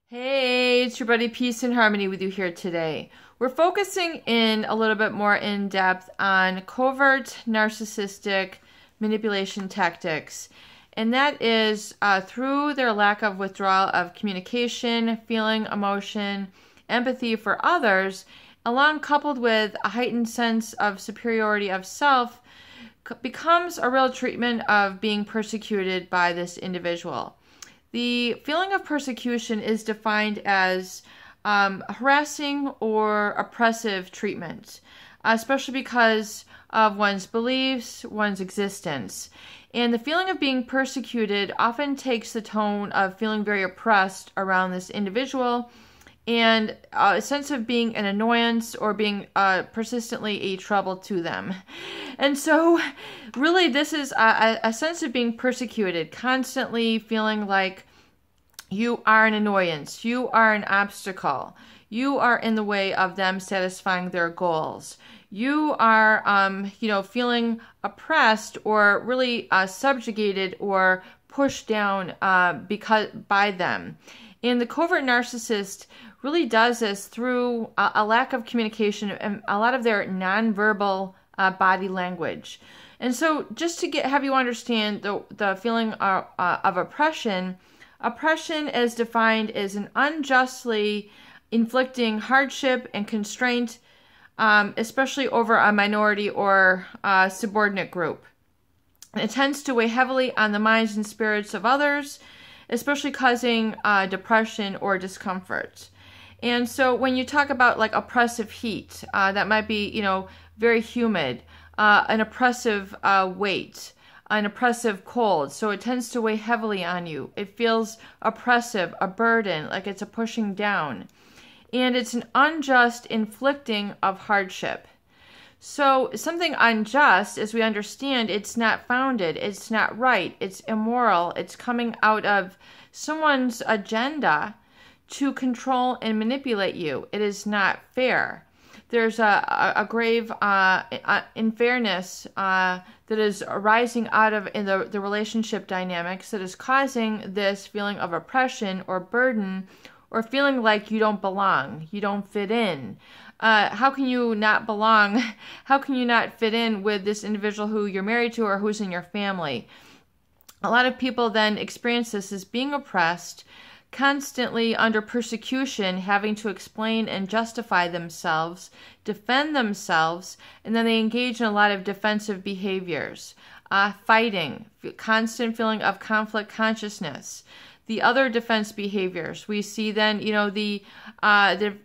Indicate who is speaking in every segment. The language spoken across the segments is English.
Speaker 1: Hey, it's your buddy Peace and Harmony with you here today. We're focusing in a little bit more in depth on covert narcissistic manipulation tactics. And that is through their lack of withdrawal of communication, feeling, emotion, empathy for others, along coupled with a heightened sense of superiority of self, becomes a real treatment of being persecuted by this individual. The feeling of persecution is defined as harassing or oppressive treatment, especially because of one's beliefs, one's existence. And the feeling of being persecuted often takes the tone of feeling very oppressed around this individual and a sense of being an annoyance or being persistently a trouble to them. And so really this is a sense of being persecuted, constantly feeling like you are an annoyance, you are an obstacle, you are in the way of them satisfying their goals. You are, feeling oppressed or really subjugated or pushed down by them. And the covert narcissist really does this through a lack of communication and a lot of their nonverbal body language. And so just to have you understand the feeling of oppression, oppression is defined as an unjustly inflicting hardship and constraint, especially over a minority or subordinate group. It tends to weigh heavily on the minds and spirits of others, especially causing depression or discomfort. And so when you talk about like oppressive heat, that might be, very humid, an oppressive weight, an oppressive cold. So it tends to weigh heavily on you. It feels oppressive, a burden, like it's a pushing down. And it's an unjust inflicting of hardship. So something unjust, as we understand, it's not founded, it's not right, it's immoral, it's coming out of someone's agenda to control and manipulate you. It is not fair. There's a grave unfairness that is arising out of in the relationship dynamics that is causing this feeling of oppression or burden or feeling like you don't belong, you don't fit in. How can you not belong? How can you not fit in with this individual who you're married to or who's in your family? A lot of people then experience this as being oppressed, constantly under persecution, having to explain and justify themselves, defend themselves, and then they engage in a lot of defensive behaviors, fighting, constant feeling of conflict consciousness. The other defense behaviors, we see then, the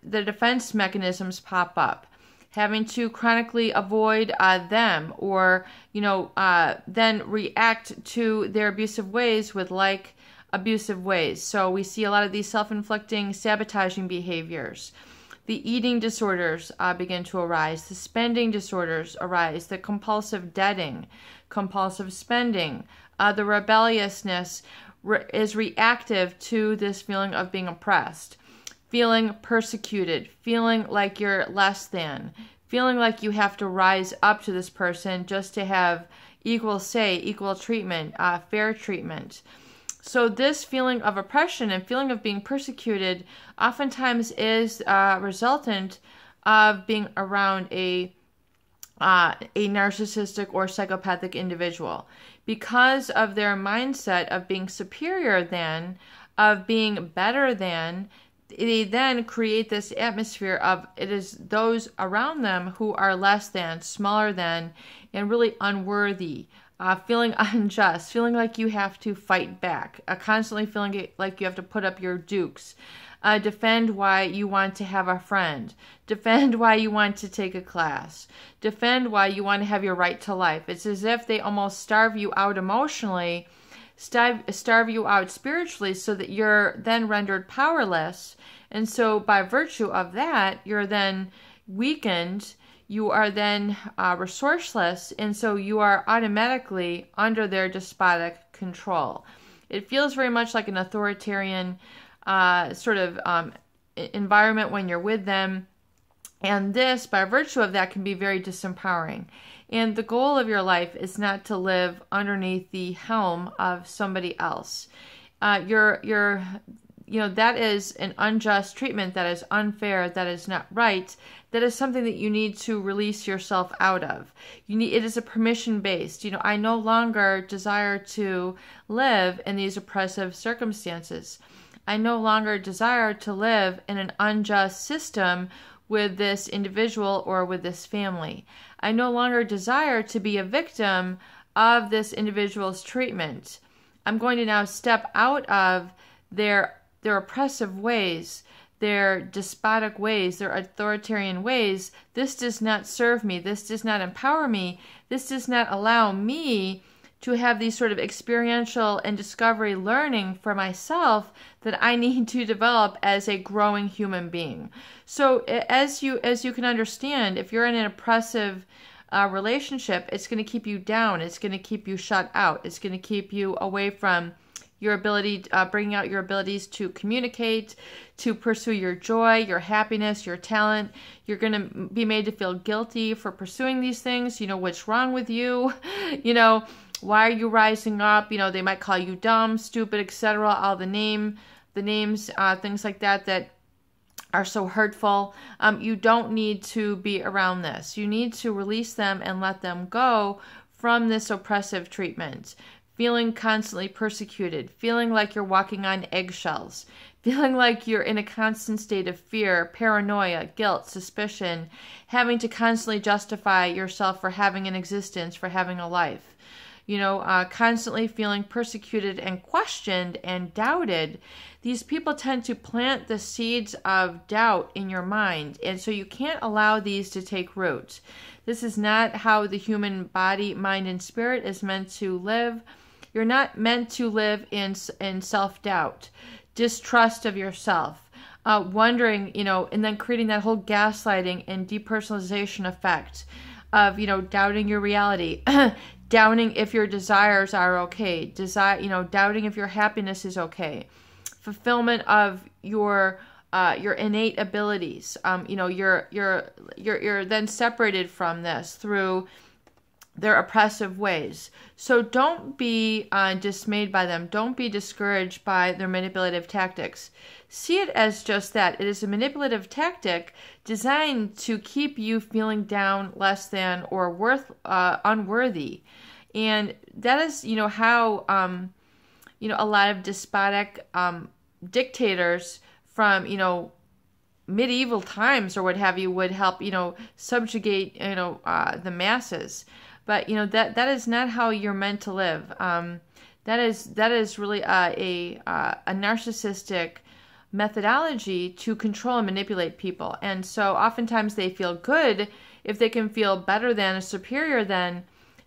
Speaker 1: defense mechanisms pop up, having to chronically avoid them or, then react to their abusive ways with abusive ways. So we see a lot of these self-inflicting sabotaging behaviors. The eating disorders begin to arise. The spending disorders arise. The compulsive debting, compulsive spending, the rebelliousness is reactive to this feeling of being oppressed, feeling persecuted, feeling like you're less than, feeling like you have to rise up to this person just to have equal say, equal treatment, fair treatment. So this feeling of oppression and feeling of being persecuted oftentimes is resultant of being around a narcissistic or psychopathic individual. Because of their mindset of being superior than, of being better than, they then create this atmosphere of it is those around them who are less than, smaller than, and really unworthy. Feeling unjust, feeling like you have to fight back, constantly feeling like you have to put up your dukes, defend why you want to have a friend, defend why you want to take a class, defend why you want to have your right to life. It's as if they almost starve you out emotionally, starve you out spiritually so that you're then rendered powerless. And so by virtue of that, you're then weakened. You are then resourceless, and so you are automatically under their despotic control. It feels very much like an authoritarian sort of environment when you're with them, and this, by virtue of that, can be very disempowering. And the goal of your life is not to live underneath the helm of somebody else. that is an unjust treatment, that is unfair, that is not right. That is something that you need to release yourself out of. It is a permission-based. I no longer desire to live in these oppressive circumstances. I no longer desire to live in an unjust system with this individual or with this family. I no longer desire to be a victim of this individual's treatment. I'm going to now step out of their oppressive ways, their despotic ways, their authoritarian ways. This does not serve me. This does not empower me. This does not allow me to have these sort of experiential and discovery learning for myself that I need to develop as a growing human being. So as you can understand, if you're in an oppressive relationship, it's going to keep you down. It's going to keep you shut out. It's going to keep you away from your ability, bringing out your abilities to communicate, to pursue your joy, your happiness, your talent. You're going to be made to feel guilty for pursuing these things. What's wrong with you? Why are you rising up? They might call you dumb, stupid, etc. All the names, things like that are so hurtful. You don't need to be around this. You need to release them and let them go from this oppressive treatment. Feeling constantly persecuted, feeling like you're walking on eggshells, feeling like you're in a constant state of fear, paranoia, guilt, suspicion, having to constantly justify yourself for having an existence, for having a life. Constantly feeling persecuted and questioned and doubted. These people tend to plant the seeds of doubt in your mind, and so you can't allow these to take root. This is not how the human body, mind, and spirit is meant to live. You're not meant to live in self-doubt, distrust of yourself, wondering, and then creating that whole gaslighting and depersonalization effect of, doubting your reality, doubting if your desires are okay, doubting if your happiness is okay, fulfillment of your innate abilities. You're then separated from this through their oppressive ways. So don't be dismayed by them. Don't be discouraged by their manipulative tactics. See it as just that. It is a manipulative tactic designed to keep you feeling down, less than, or unworthy. And that is, how, a lot of despotic dictators from, medieval times or what have you would help, subjugate, the masses. But, that is not how you're meant to live. That is really a narcissistic methodology to control and manipulate people. And so oftentimes they feel good if they can feel better than or superior than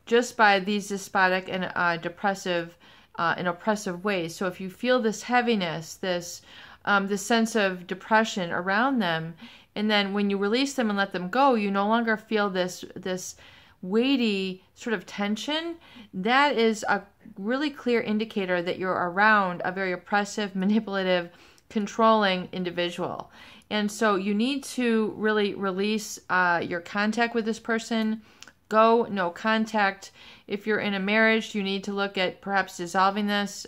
Speaker 1: just by these despotic and depressive and oppressive ways. So if you feel this heaviness, this sense of depression around them, and then when you release them and let them go, you no longer feel this weighty sort of tension. That is a really clear indicator that you're around a very oppressive, manipulative, controlling individual. And so you need to really release your contact with this person. Go, no contact. If you're in a marriage, you need to look at perhaps dissolving this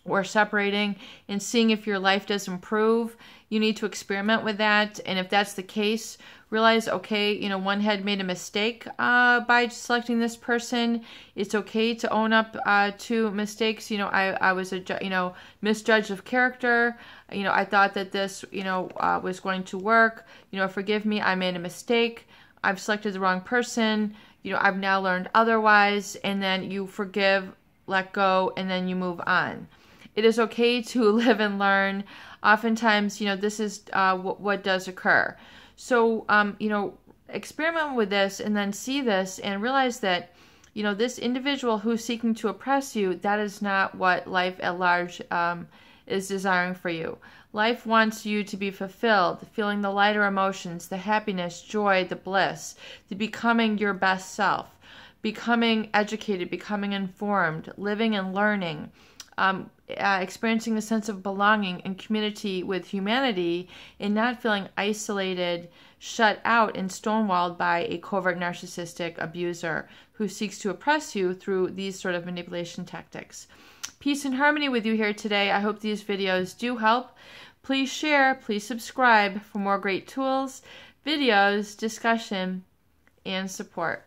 Speaker 1: or separating and seeing if your life does improve. You need to experiment with that. And if that's the case, realize, okay, one had made a mistake by selecting this person. It's okay to own up to mistakes. I was a, misjudge of character. I thought that this, was going to work. Forgive me, I made a mistake. I've selected the wrong person. I've now learned otherwise. And then you forgive, let go, and then you move on. It is okay to live and learn. Oftentimes, this is what does occur. So, experiment with this and then see this and realize that, this individual who's seeking to oppress you, that is not what life at large is desiring for you. Life wants you to be fulfilled, feeling the lighter emotions, the happiness, joy, the bliss, the becoming your best self, becoming educated, becoming informed, living and learning, experiencing a sense of belonging and community with humanity, and not feeling isolated, shut out, and stonewalled by a covert narcissistic abuser who seeks to oppress you through these sort of manipulation tactics. Peace and harmony with you here today. I hope these videos do help. Please share, please subscribe for more great tools, videos, discussion, and support.